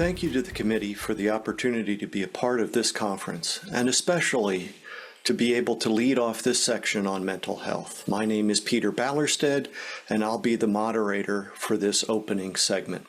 Thank you to the committee for the opportunity to be a part of this conference, and especially to be able to lead off this section on mental health. My name is Peter Ballerstedt, and I'll be the moderator for this opening segment.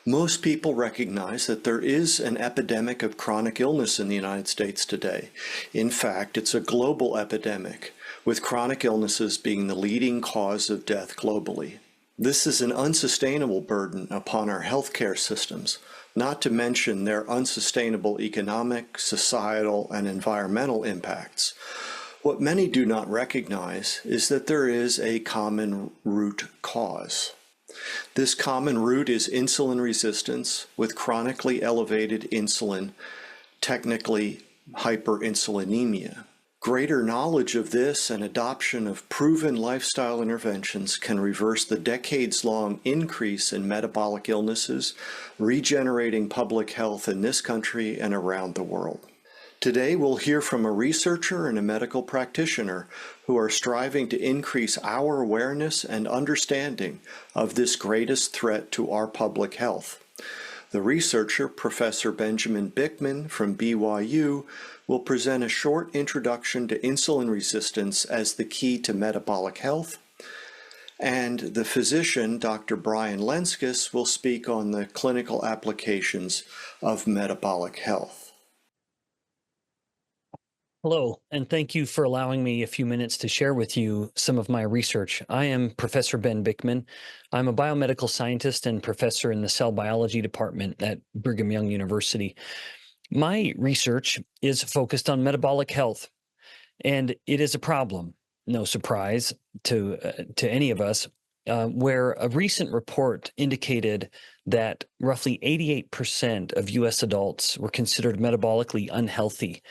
Most people recognize that there is an epidemic of chronic illness in the United States today. In fact, it's a global epidemic, with chronic illnesses being the leading cause of death globally. This is an unsustainable burden upon our healthcare systems, not to mention their unsustainable economic, societal, and environmental impacts. What many do not recognize is that there is a common root cause. This common root is insulin resistance with chronically elevated insulin, technically hyperinsulinemia. Greater knowledge of this and adoption of proven lifestyle interventions can reverse the decades-long increase in metabolic illnesses, regenerating public health in this country and around the world. Today, we'll hear from a researcher and a medical practitioner who are striving to increase our awareness and understanding of this greatest threat to our public health. The researcher, Professor Benjamin Bikman from BYU, will present a short introduction to insulin resistance as the key to metabolic health, and the physician, Dr. Brian Lenskis, will speak on the clinical applications of metabolic health. Hello, and thank you for allowing me a few minutes to share with you some of my research. I am Professor Ben Bikman. I'm a biomedical scientist and professor in the cell biology department at Brigham Young University. My research is focused on metabolic health, and it is a problem, no surprise to any of us, where a recent report indicated that roughly 88% of U.S. adults were considered metabolically unhealthy.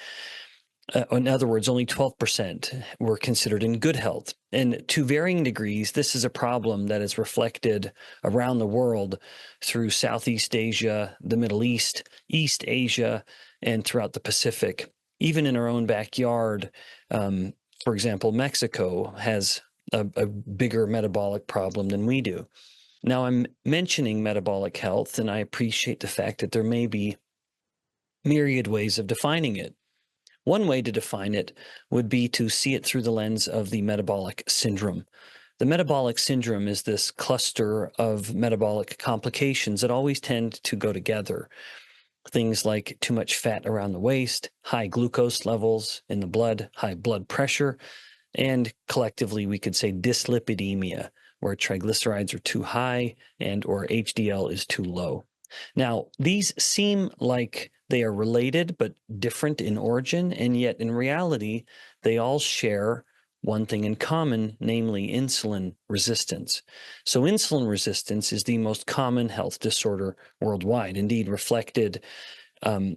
In other words, only 12% were considered in good health. And to varying degrees, this is a problem that is reflected around the world through Southeast Asia, the Middle East, East Asia, and throughout the Pacific. Even in our own backyard, for example, Mexico has a bigger metabolic problem than we do. Now, I'm mentioning metabolic health, and I appreciate the fact that there may be myriad ways of defining it. One way to define it would be to see it through the lens of the metabolic syndrome. The metabolic syndrome is this cluster of metabolic complications that always tend to go together. Things like too much fat around the waist, high glucose levels in the blood, high blood pressure, and collectively we could say dyslipidemia, where triglycerides are too high and or HDL is too low. Now, these seem like they are related but different in origin, and yet in reality, they all share one thing in common, namely insulin resistance. So insulin resistance is the most common health disorder worldwide, indeed reflected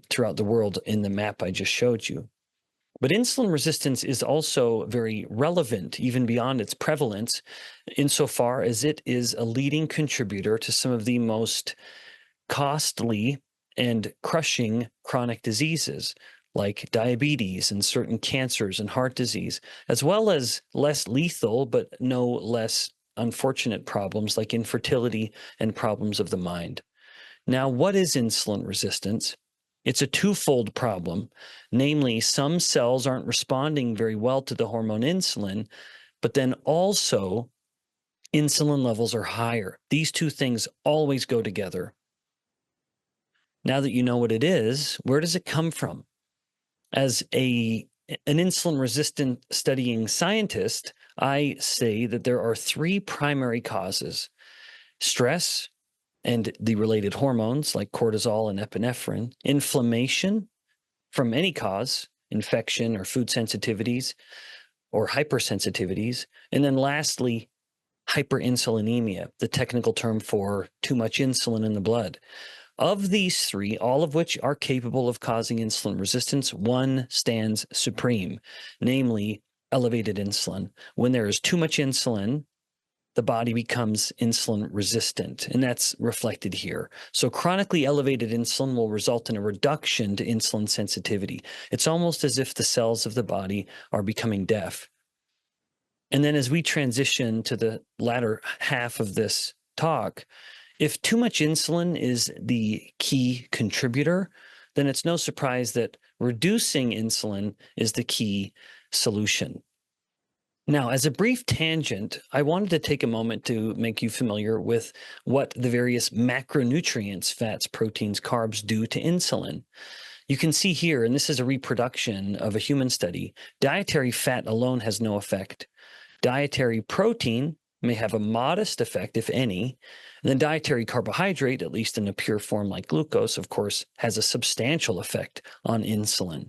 throughout the world in the map I just showed you. But insulin resistance is also very relevant, even beyond its prevalence, insofar as it is a leading contributor to some of the most costly and crushing chronic diseases like diabetes and certain cancers and heart disease, as well as less lethal but no less unfortunate problems like infertility and problems of the mind. Now, what is insulin resistance? It's a twofold problem, namely some cells aren't responding very well to the hormone insulin, but then also insulin levels are higher. These two things always go together. Now that you know what it is, where does it come from? As an insulin-resistant studying scientist, I say that there are three primary causes: stress and the related hormones like cortisol and epinephrine, inflammation from any cause, infection or food sensitivities or hypersensitivities, and then lastly, hyperinsulinemia, the technical term for too much insulin in the blood. Of these three, all of which are capable of causing insulin resistance, one stands supreme, namely elevated insulin. When there is too much insulin, the body becomes insulin resistant, and that's reflected here. So chronically elevated insulin will result in a reduction to insulin sensitivity. It's almost as if the cells of the body are becoming deaf. And then as we transition to the latter half of this talk, If too much insulin is the key contributor, then it's no surprise that reducing insulin is the key solution. Now, as a brief tangent, I wanted to take a moment to make you familiar with what the various macronutrients, fats, proteins, carbs do to insulin. You can see here, and this is a reproduction of a human study, dietary fat alone has no effect. Dietary protein may have a modest effect, if any. And then dietary carbohydrate, at least in a pure form like glucose, of course, has a substantial effect on insulin.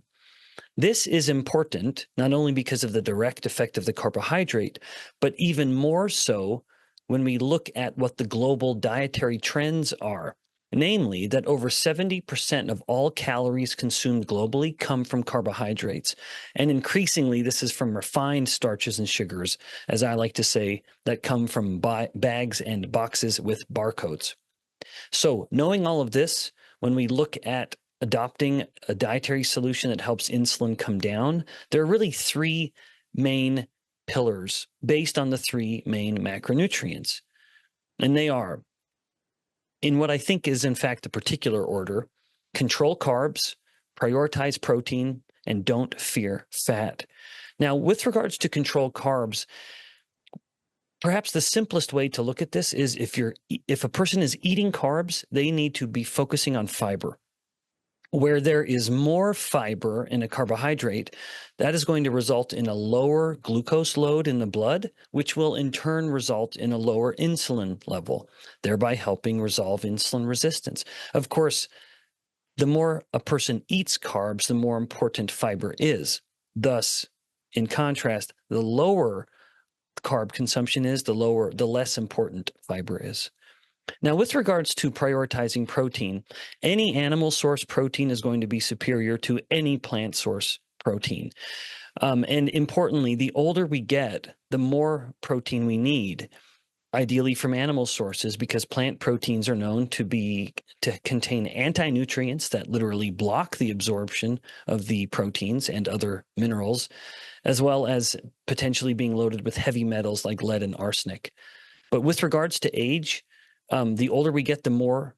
This is important not only because of the direct effect of the carbohydrate, but even more so when we look at what the global dietary trends are. Namely, that over 70% of all calories consumed globally come from carbohydrates. And increasingly, this is from refined starches and sugars, as I like to say, that come from bags and boxes with barcodes. So, knowing all of this, when we look at adopting a dietary solution that helps insulin come down, there are really three main pillars based on the three main macronutrients. And they are, in what I think is in fact a particular order, control carbs, prioritize protein, and don't fear fat. Now, with regards to control carbs, perhaps the simplest way to look at this is if a person is eating carbs, they need to be focusing on fiber. Where there is more fiber in a carbohydrate, that is going to result in a lower glucose load in the blood, which will in turn result in a lower insulin level, thereby helping resolve insulin resistance. Of course, the more a person eats carbs, the more important fiber is. Thus, in contrast, the lower carb consumption is, the less important fiber is. Now, with regards to prioritizing protein, any animal source protein is going to be superior to any plant source protein. And importantly, the older we get, the more protein we need, ideally from animal sources, because plant proteins are known to contain anti-nutrients that literally block the absorption of the proteins and other minerals, as well as potentially being loaded with heavy metals like lead and arsenic. But with regards to age, the older we get, the more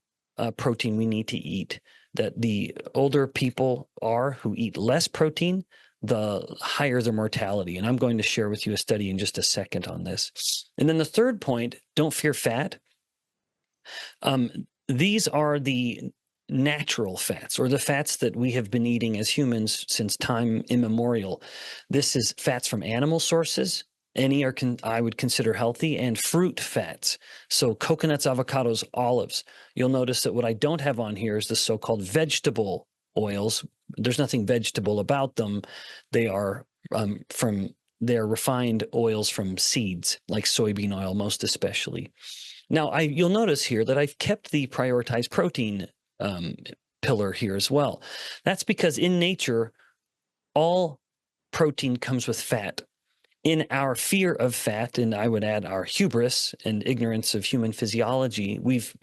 protein we need to eat. That the older people are who eat less protein, the higher their mortality. And I'm going to share with you a study in just a second on this. And then the third point, don't fear fat. These are the natural fats, or the fats that we have been eating as humans since time immemorial. This is fats from animal sources. Any I would consider healthy, and fruit fats. So coconuts, avocados, olives. You'll notice that what I don't have on here is the so-called vegetable oils. There's nothing vegetable about them. They are refined oils from seeds, like soybean oil, most especially. Now, you'll notice here that I've kept the prioritized protein pillar here as well. That's because in nature, all protein comes with fat. In our fear of fat, and I would add our hubris and ignorance of human physiology, we've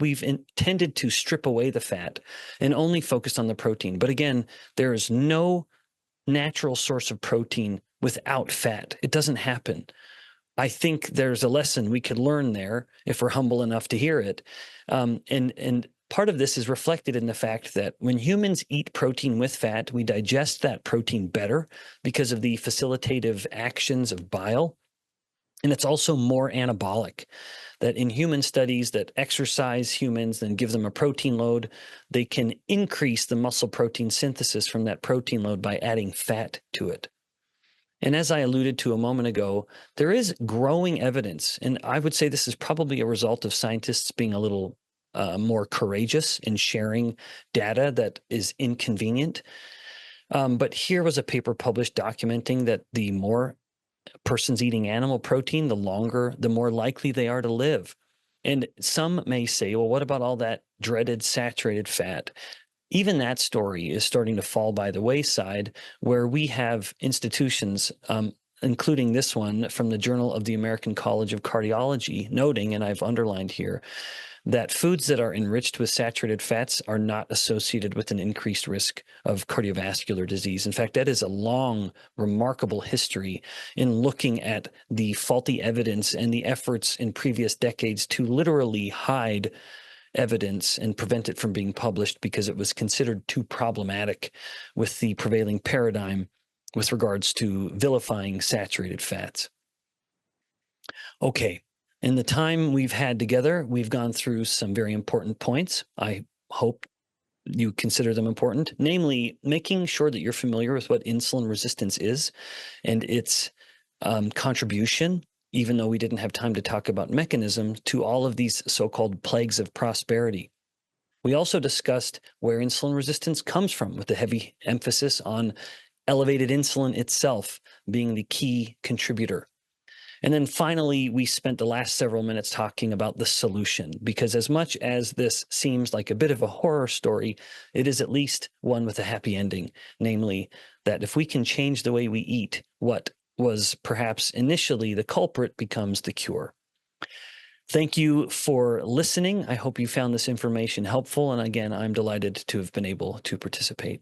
tended to strip away the fat and only focused on the protein. But again, there is no natural source of protein without fat. It doesn't happen. I think there's a lesson we could learn there if we're humble enough to hear it. And part of this is reflected in the fact that when humans eat protein with fat, we digest that protein better because of the facilitative actions of bile. And it's also more anabolic. That in human studies that exercise humans and give them a protein load, they can increase the muscle protein synthesis from that protein load by adding fat to it. And as I alluded to a moment ago, there is growing evidence, and I would say this is probably a result of scientists being a little more courageous in sharing data that is inconvenient. But here was a paper published documenting that the more persons eating animal protein, the more likely they are to live. And some may say, well, what about all that dreaded saturated fat? Even that story is starting to fall by the wayside, where we have institutions, including this one from the Journal of the American College of Cardiology, noting, and I've underlined here, that foods that are enriched with saturated fats are not associated with an increased risk of cardiovascular disease. In fact, that is a long, remarkable history in looking at the faulty evidence and the efforts in previous decades to literally hide evidence and prevent it from being published because it was considered too problematic with the prevailing paradigm with regards to vilifying saturated fats. Okay, in the time we've had together, we've gone through some very important points. I hope you consider them important, namely making sure that you're familiar with what insulin resistance is and its contribution, even though we didn't have time to talk about mechanism, to all of these so-called plagues of prosperity. We also discussed where insulin resistance comes from, with a heavy emphasis on elevated insulin itself being the key contributor. And then finally, we spent the last several minutes talking about the solution, because as much as this seems like a bit of a horror story, it is at least one with a happy ending, namely that if we can change the way we eat, what was perhaps initially the culprit becomes the cure. Thank you for listening. I hope you found this information helpful. And again, I'm delighted to have been able to participate.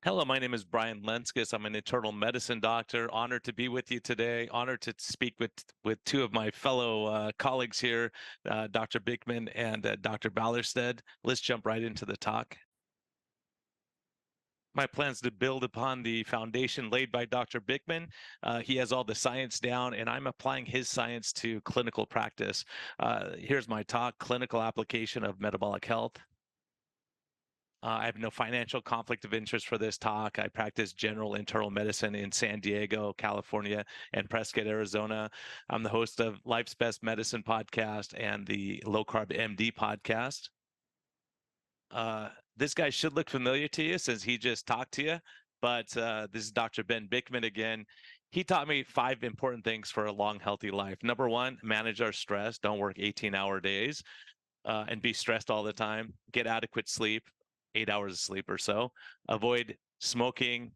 Hello, my name is Brian Lenskis. I'm an internal medicine doctor. Honored to be with you today. Honored to speak with two of my fellow colleagues here, Dr. Bikman and Dr. Ballerstedt. Let's jump right into the talk. My plans to build upon the foundation laid by Dr. Bikman. He has all the science down, and I'm applying his science to clinical practice. Here's my talk: clinical application of metabolic health. I have no financial conflict of interest for this talk. I practice general internal medicine in San Diego, California, and Prescott, Arizona. I'm the host of Life's Best Medicine podcast and the Low Carb MD podcast. This guy should look familiar to you since he just talked to you, but this is Dr. Ben Bikman again. He taught me 5 important things for a long, healthy life. Number 1, manage our stress. Don't work 18-hour days and be stressed all the time. Get adequate sleep. 8 hours of sleep or so. Avoid smoking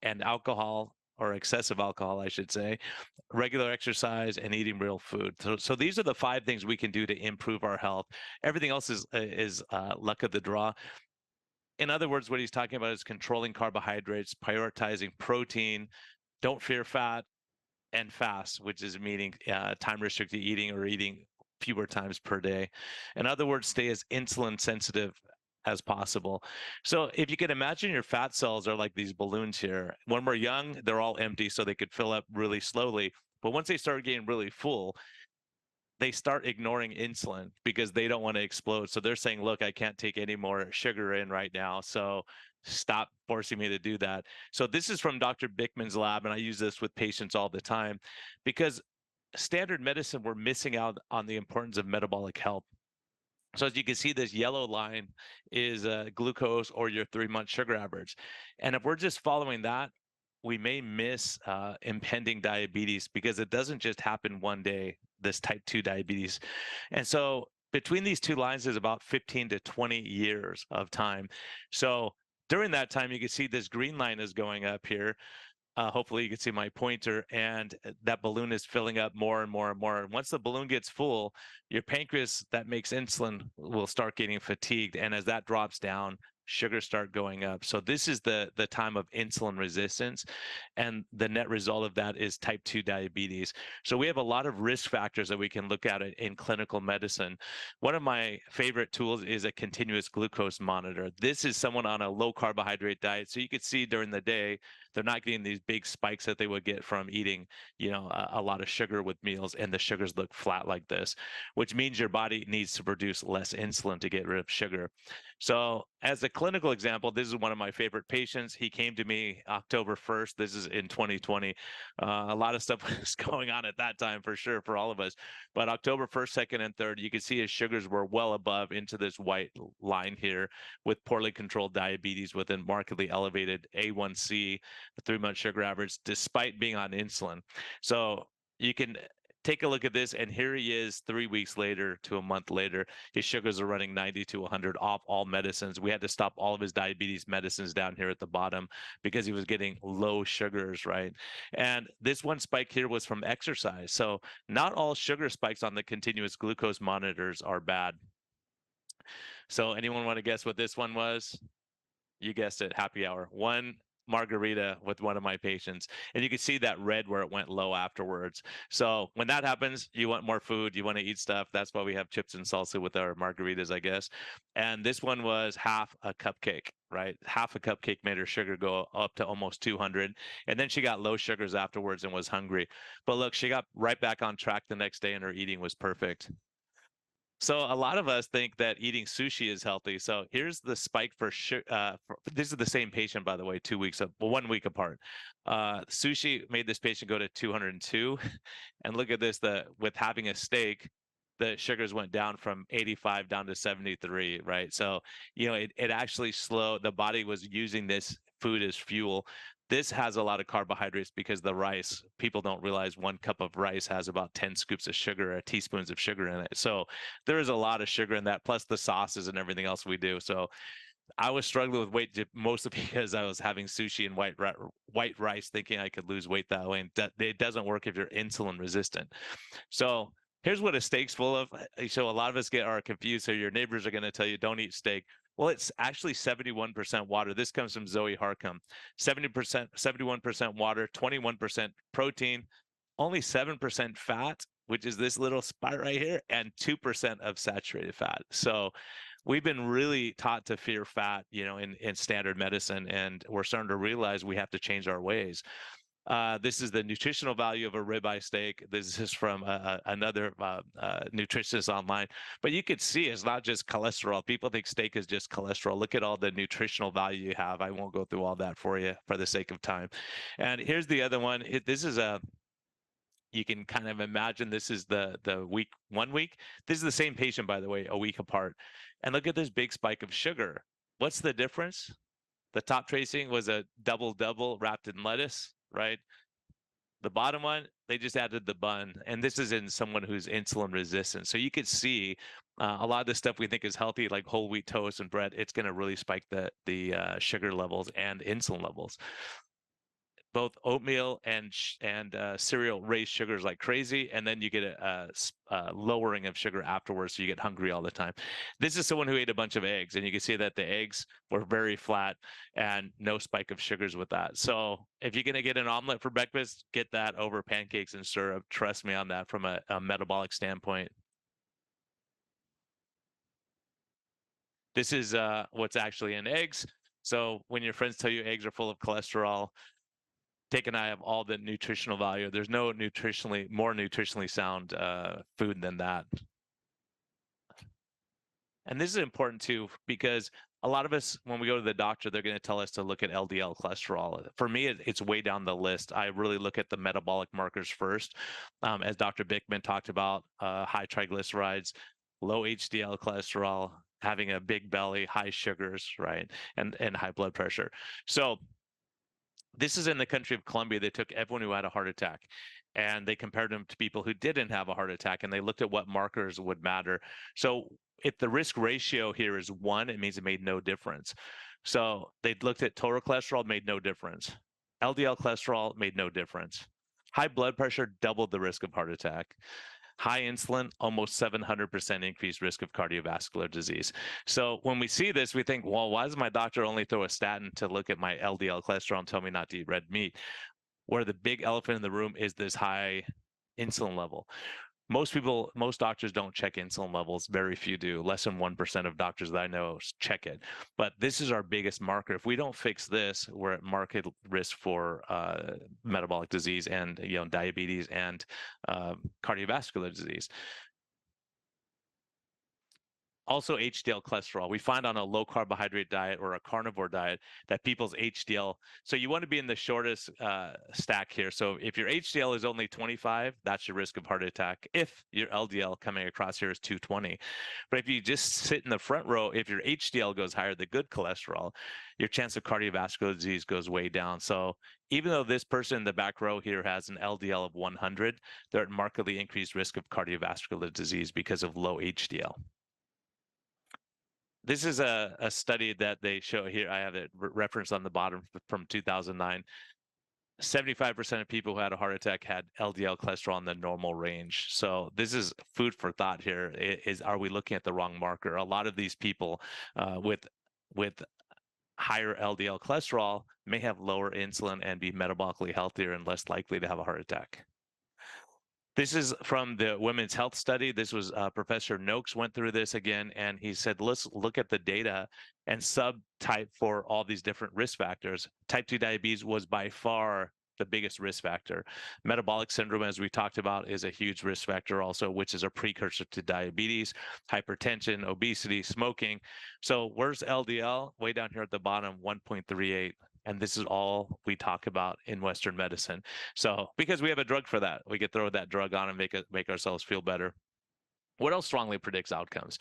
and alcohol, or excessive alcohol, I should say. Regular exercise and eating real food. So these are the 5 things we can do to improve our health. Everything else is luck of the draw. In other words, what he's talking about is controlling carbohydrates, prioritizing protein, don't fear fat, and fast, which is meaning time restricted eating or eating fewer times per day. In other words, stay as insulin sensitive as possible. So if you can imagine, your fat cells are like these balloons here. When we're young, they're all empty, so they could fill up really slowly. But once they start getting really full, they start ignoring insulin because they don't want to explode. So they're saying, look, I can't take any more sugar in right now, so stop forcing me to do that. So this is from Dr. Bikman's lab, and I use this with patients all the time, because standard medicine, we're missing out on the importance of metabolic health. So as you can see, this yellow line is glucose or your 3-month sugar average. And if we're just following that, we may miss impending diabetes, because it doesn't just happen one day, this type 2 diabetes. And so between these 2 lines is about 15 to 20 years of time. So during that time, you can see this green line is going up here. Hopefully you can see my pointer, and that balloon is filling up more and more and more. And once the balloon gets full, your pancreas that makes insulin will start getting fatigued. And as that drops down, sugars start going up. So this is the time of insulin resistance, and the net result of that is type 2 diabetes. So we have a lot of risk factors that we can look at it in clinical medicine. One of my favorite tools is a continuous glucose monitor. This is someone on a low carbohydrate diet, so you could see during the day they're not getting these big spikes that they would get from eating, a lot of sugar with meals, and the sugars look flat like this, which means your body needs to produce less insulin to get rid of sugar. So as a clinical example, this is one of my favorite patients. He came to me October 1st. This is in 2020. A lot of stuff was going on at that time, for sure, for all of us. But October 1st, 2nd, and 3rd, you can see his sugars were well above into this white line here, with poorly controlled diabetes with a markedly elevated A1C, the 3-month sugar average, despite being on insulin. So you can take a look at this, and here he is 3 weeks later to a month later. His sugars are running 90 to 100 off all medicines. We had to stop all of his diabetes medicines down here at the bottom because he was getting low sugars, right? And this one spike here was from exercise. So not all sugar spikes on the continuous glucose monitors are bad. So anyone want to guess what this one was? You guessed it, happy hour. 1 margarita with one of my patients, and you can see that red where it went low afterwards. So when that happens, you want more food, you want to eat stuff. That's why we have chips and salsa with our margaritas, I guess. And this one was half a cupcake, right? Half a cupcake made her sugar go up to almost 200. And then she got low sugars afterwards and was hungry. But look, she got right back on track the next day and her eating was perfect. So a lot of us think that eating sushi is healthy. So here's the spike for sugar. This is the same patient, by the way, 2 weeks, 1 week apart. Sushi made this patient go to 202, and look at this. With having a steak, the sugars went down from 85 down to 73. Right. So it actually slowed. The body was using this food as fuel. This has a lot of carbohydrates because the rice, people don't realize 1 cup of rice has about 10 scoops of sugar, or teaspoons of sugar in it. So there is a lot of sugar in that, plus the sauces and everything else we do. So I was struggling with weight mostly because I was having sushi and white rice, thinking I could lose weight that way. And it doesn't work if you're insulin resistant. So here's what a steak's full of. So a lot of us are confused. So your neighbors are going to tell you, don't eat steak. Well, it's actually 71% water. This comes from Zoe Harcum. 70%, 71% water, 21% protein, only 7% fat, which is this little spot right here, and 2% of saturated fat. So we've been really taught to fear fat, in standard medicine, and we're starting to realize we have to change our ways. This is the nutritional value of a ribeye steak. This is from another nutritionist online. But you could see it's not just cholesterol. People think steak is just cholesterol. Look at all the nutritional value you have. I won't go through all that for you for the sake of time. And here's the other one. This is you can kind of imagine this is the 1 week. This is the same patient, by the way, a week apart. And look at this big spike of sugar. What's the difference? The top tracing was a double wrapped in lettuce, right? The bottom one, they just added the bun. And this is in someone who's insulin resistant. So you could see a lot of the stuff we think is healthy, like whole wheat toast and bread, it's going to really spike the sugar levels and insulin levels. Both oatmeal and cereal raise sugars like crazy, and then you get a lowering of sugar afterwards, so you get hungry all the time. This is someone who ate a bunch of eggs, and you can see that the eggs were very flat and no spike of sugars with that. So if you're going to get an omelet for breakfast, get that over pancakes and syrup. Trust me on that from a metabolic standpoint. This is what's actually in eggs. So when your friends tell you eggs are full of cholesterol, take an eye of all the nutritional value. There's no more nutritionally sound food than that. And this is important too, because a lot of us, when we go to the doctor, they're going to tell us to look at LDL cholesterol. For me, it's way down the list. I really look at the metabolic markers first. As Dr. Bikman talked about, high triglycerides, low HDL cholesterol, having a big belly, high sugars, right? And high blood pressure. So this is in the country of Colombia. They took everyone who had a heart attack and they compared them to people who didn't have a heart attack, and they looked at what markers would matter. So if the risk ratio here is 1, it means it made no difference. So they looked at total cholesterol, made no difference. LDL cholesterol made no difference. High blood pressure doubled the risk of heart attack. High insulin, almost 700% increased risk of cardiovascular disease. So when we see this, we think, well, why does my doctor only throw a statin to look at my LDL cholesterol and tell me not to eat red meat? Where the big elephant in the room is this high insulin level. Most doctors don't check insulin levels. Very few do. Less than 1% of doctors that I know check it. But this is our biggest marker. If we don't fix this, we're at market risk for metabolic disease and diabetes and cardiovascular disease. Also, HDL cholesterol. We find on a low carbohydrate diet or a carnivore diet that people's HDL, so you want to be in the shortest stack here. So if your HDL is only 25, that's your risk of heart attack. If your LDL coming across here is 220. But if you just sit in the front row, if your HDL goes higher, the good cholesterol, your chance of cardiovascular disease goes way down. So even though this person in the back row here has an LDL of 100, they're at markedly increased risk of cardiovascular disease because of low HDL. This is a study that they show here. I have it referenced on the bottom from 2009. 75% of people who had a heart attack had LDL cholesterol in the normal range. So this is food for thought here. Are we looking at the wrong marker? A lot of these people with higher LDL cholesterol may have lower insulin and be metabolically healthier and less likely to have a heart attack. This is from the Women's Health Study. This was Professor Noakes went through this again, and he said, let's look at the data and subtype for all these different risk factors. Type 2 diabetes was by far the biggest risk factor. Metabolic syndrome, as we talked about, is a huge risk factor also, which is a precursor to diabetes, hypertension, obesity, smoking. So where's LDL? Way down here at the bottom, 1.38. And this is all we talk about in Western medicine. So because we have a drug for that, we could throw that drug on and make ourselves feel better. What else strongly predicts outcomes?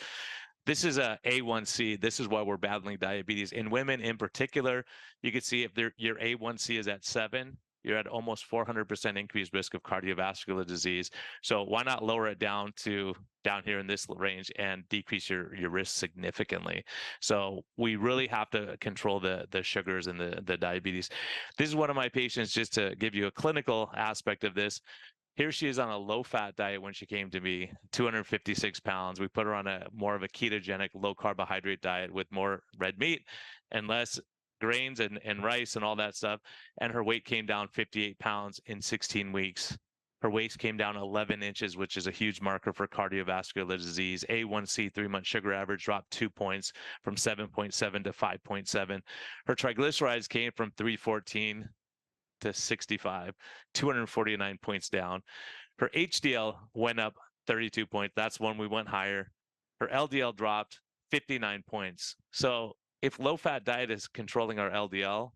This is a A1C. This is why we're battling diabetes. In women in particular, you can see if your A1C is at 7, you're at almost 400% increased risk of cardiovascular disease. So why not lower it down to down here in this range and decrease your risk significantly? So we really have to control the sugars and the diabetes. This is one of my patients, just to give you a clinical aspect of this. Here she is on a low-fat diet when she came to me, 256 pounds. We put her on a more of a ketogenic, low-carbohydrate diet with more red meat and less grains and rice and all that stuff. And her weight came down 58 pounds in 16 weeks. Her waist came down 11 inches, which is a huge marker for cardiovascular disease. A1C 3-month sugar average dropped 2 points from 7.7 to 5.7. Her triglycerides came from 314 to 65, 249 points down. Her HDL went up 32 points. That's when we went higher. Her LDL dropped 59 points. So if low-fat diet is controlling our LDL,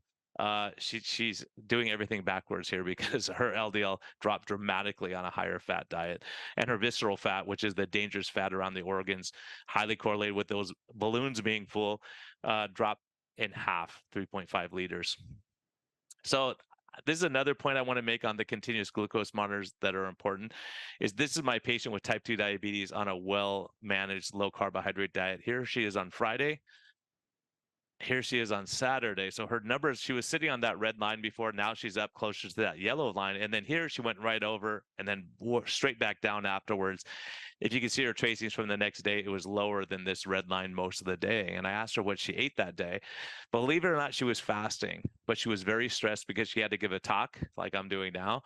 she's doing everything backwards here, because her LDL dropped dramatically on a higher fat diet. And her visceral fat, which is the dangerous fat around the organs, highly correlated with those balloons being full, dropped in half, 3.5 liters. So this is another point I want to make on the continuous glucose monitors that are important. Is this is my patient with type 2 diabetes on a well-managed low carbohydrate diet. Here she is on Friday. Here she is on Saturday. So her numbers, she was sitting on that red line before. Now she's up closer to that yellow line. And then here she went right over and then straight back down afterwards. If you can see her tracings from the next day, it was lower than this red line most of the day. And I asked her what she ate that day. Believe it or not, she was fasting, but she was very stressed because she had to give a talk like I'm doing now.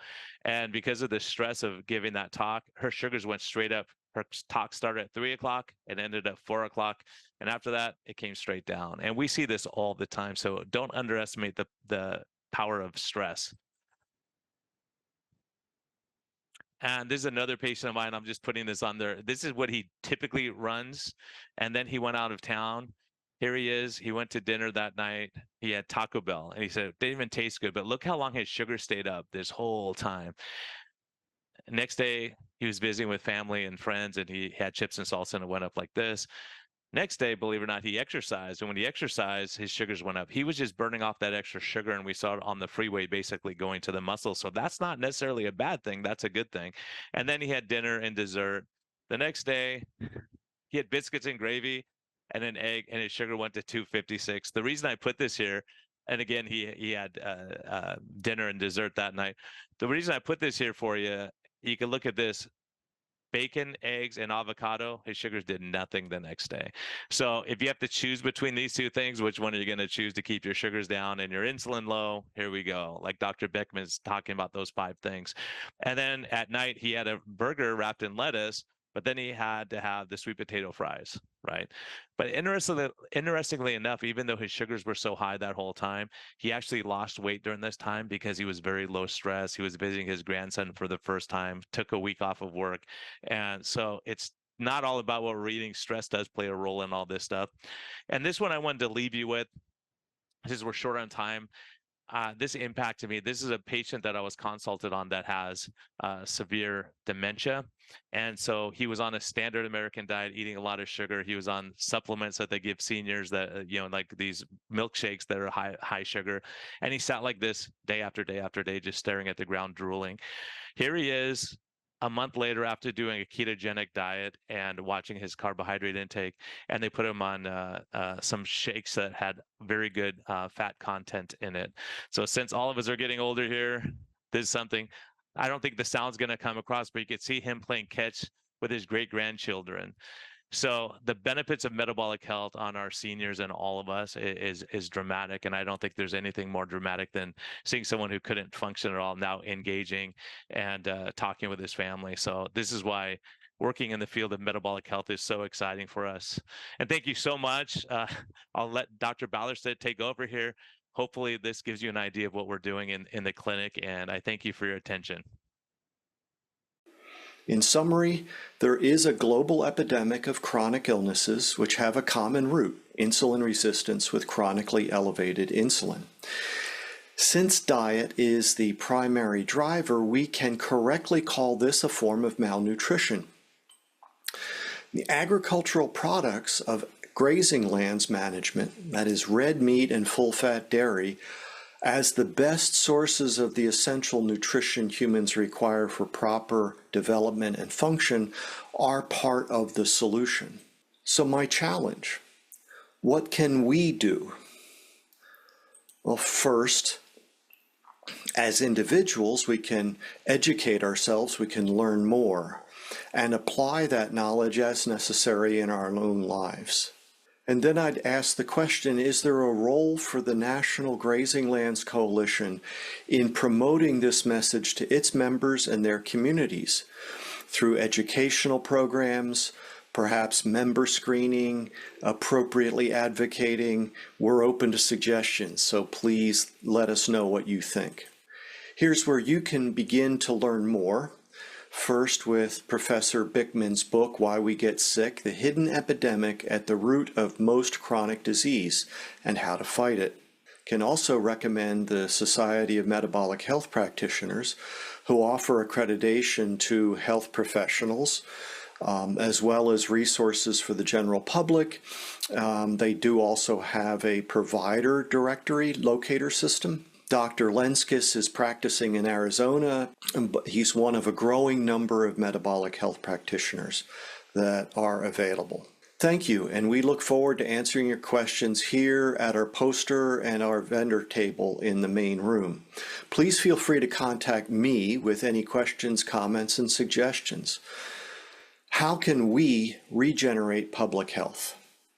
And because of the stress of giving that talk, her sugars went straight up. Her talk started at 3 o'clock and ended at 4 o'clock. And after that, it came straight down. And we see this all the time. So don't underestimate the power of stress. And this is another patient of mine. I'm just putting this on there. This is what he typically runs. And then he went out of town. Here he is. He went to dinner that night. He had Taco Bell. And he said, it didn't even taste good. But look how long his sugar stayed up this whole time. Next day, he was visiting with family and friends, and he had chips and salsa, and it went up like this. Next day, believe it or not, he exercised. And when he exercised, his sugars went up. He was just burning off that extra sugar, and we saw it on the freeway basically going to the muscle. So that's not necessarily a bad thing. That's a good thing. And then he had dinner and dessert. The next day, he had biscuits and gravy and an egg, and his sugar went to 256. The reason I put this here, and again, he had dinner and dessert that night. The reason I put this here for you, you can look at this. Bacon, eggs, and avocado, his sugars did nothing the next day. So if you have to choose between these two things, which one are you going to choose to keep your sugars down and your insulin low? Here we go. Like Dr. Bikman's talking about those 5 things. And then at night, he had a burger wrapped in lettuce, but then he had to have the sweet potato fries, right? But interestingly enough, even though his sugars were so high that whole time, he actually lost weight during this time because he was very low stress. He was visiting his grandson for the first time, took a week off of work. And so it's not all about what we're eating. Stress does play a role in all this stuff. And this one I wanted to leave you with, because we're short on time. This impacted me. This is a patient that I was consulted on that has severe dementia. And so he was on a standard American diet, eating a lot of sugar. He was on supplements that they give seniors that, like these milkshakes that are high sugar. And he sat like this day after day after day, just staring at the ground, drooling. Here he is, a month later after doing a ketogenic diet and watching his carbohydrate intake, and they put him on some shakes that had very good fat content in it. So since all of us are getting older here, this is something, I don't think the sound's going to come across, but you could see him playing catch with his great-grandchildren. So the benefits of metabolic health on our seniors and all of us is dramatic, and I don't think there's anything more dramatic than seeing someone who couldn't function at all now engaging and talking with his family. So this is why working in the field of metabolic health is so exciting for us. And thank you so much. I'll let Dr. Ballerstedt take over here. Hopefully this gives you an idea of what we're doing in the clinic, and I thank you for your attention. In summary, there is a global epidemic of chronic illnesses which have a common root, insulin resistance with chronically elevated insulin. Since diet is the primary driver, we can correctly call this a form of malnutrition. The agricultural products of grazing lands management, that is red meat and full-fat dairy, as the best sources of the essential nutrition humans require for proper development and function, are part of the solution. So my challenge, what can we do? Well, first, as individuals, we can educate ourselves, we can learn more, and apply that knowledge as necessary in our own lives. And then I'd ask the question, is there a role for the National Grazing Lands Coalition in promoting this message to its members and their communities through educational programs, perhaps member screening, appropriately advocating? We're open to suggestions, so please let us know what you think. Here's where you can begin to learn more. First, with Professor Bikman's book, Why We Get Sick, The Hidden Epidemic at the Root of Most Chronic Disease and How to Fight It. Can also recommend the Society of Metabolic Health Practitioners, who offer accreditation to health professionals, as well as resources for the general public. They do also have a provider directory locator system. Dr. Lenskis is practicing in Arizona, but he's one of a growing number of metabolic health practitioners that are available. Thank you, and we look forward to answering your questions here at our poster and our vendor table in the main room. Please feel free to contact me with any questions, comments, and suggestions. How can we regenerate public health?